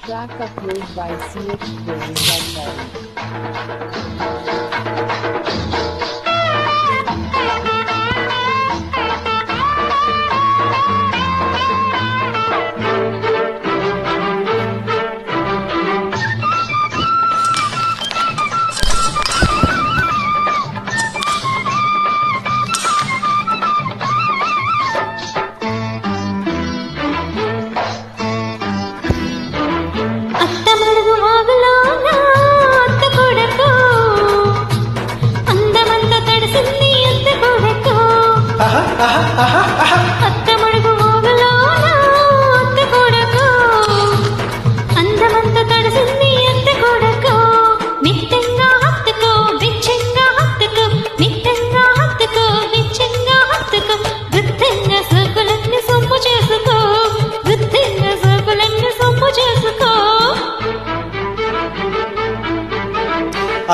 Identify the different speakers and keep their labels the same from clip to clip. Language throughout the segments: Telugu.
Speaker 1: Track upload by CH Govinda.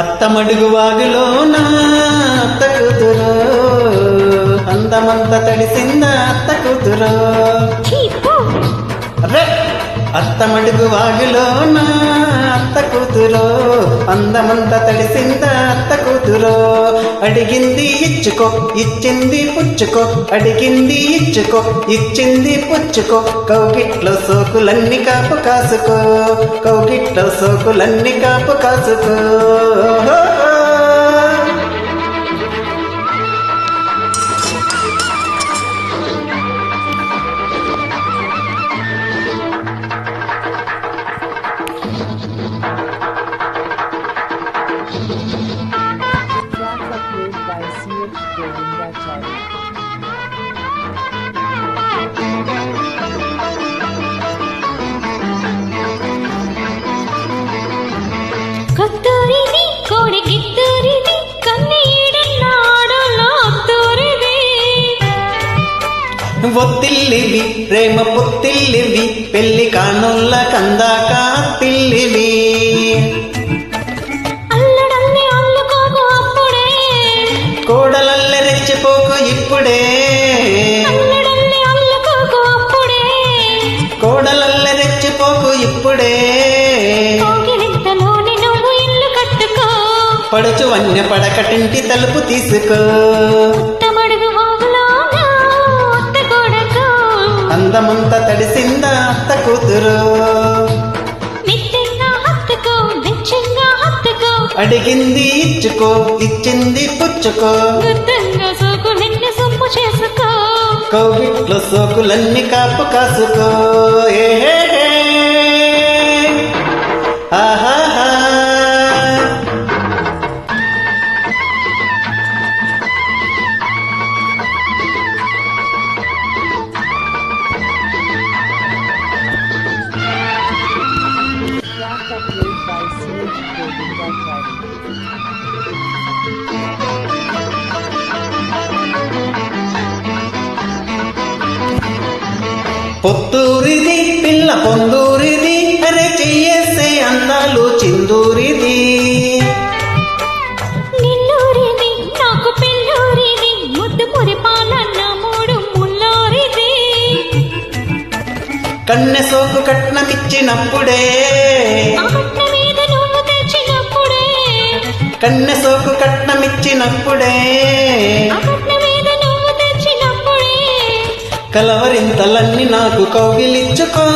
Speaker 2: అత్తమడుగు వాగులోన అత్త కూతురు అందమంత తడిసింద అత్త కూతురు అత్తమడుగు వాగులోన అత్త కూతురు అందమంత తడిసింద అత్త కూతురు అడిగింది ఇచ్చుకో ఇచ్చింది పుచ్చుకో అడిగింది ఇచ్చుకో ఇచ్చింది పుచ్చుకో కౌగిట్లో సోకులన్నీ కాపు కాసుకో కౌగిట్లో సోకులన్నీ కాపు కాసుకో
Speaker 3: కొత్తూరిది కోడి గిత్తూరిది కన్నీడన్నాడలో ఒత్తూరిది
Speaker 2: ఒత్తిల్లివి ప్రేమ పొత్తిల్లివి పెళ్లి కానుల్ల కందాక తిల్లివి
Speaker 3: అల్లడల్లి అల్లుకోకు అప్పుడే
Speaker 2: కోడలల్లె రెచ్చిపోకు ఇప్పుడే
Speaker 3: అల్లడల్లి అల్లుకోకు అప్పుడే
Speaker 2: కోడలల్లె రెచ్చిపోకు ఇప్పుడే పడుచు వన్య పడకటింటి తలుపు తీసుకో అందమంత తడిసిందా అత్త కూతురు అడిగింది ఇచ్చుకో ఇచ్చింది పుచ్చుకో కౌగిట్లో సోకులన్నీ కాపు కాసుకో ఆహా పొత్తూరిది పిల్ల పొందూరిది అరే చెయ్యేస్తే అందాలు చిందూరిది
Speaker 3: నిల్లూరిది నాకు పెళ్ళూరిది ముద్దు మురిపాలన్న మూడు ముల్లోరిది
Speaker 2: కన్నె సోకు కట్నమిచ్చినప్పుడే
Speaker 3: మీద నువ్వు తెచ్చినప్పుడే
Speaker 2: కన్నె సోకు కట్నమిచ్చినప్పుడే కలవరింతలన్నీ నాకు కౌగిలిచ్చుకో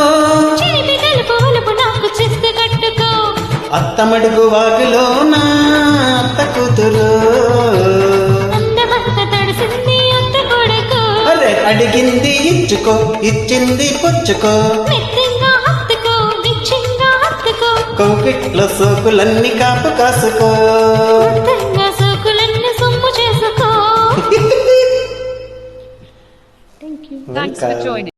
Speaker 2: అత్తమడుగు వాగులోన అత్త కూతురు అరే అడిగింది ఇచ్చుకో ఇచ్చింది పుచ్చుకో కౌగిట్లో సోకులన్నీ కాపు కాసుకో
Speaker 1: Thanks for joining.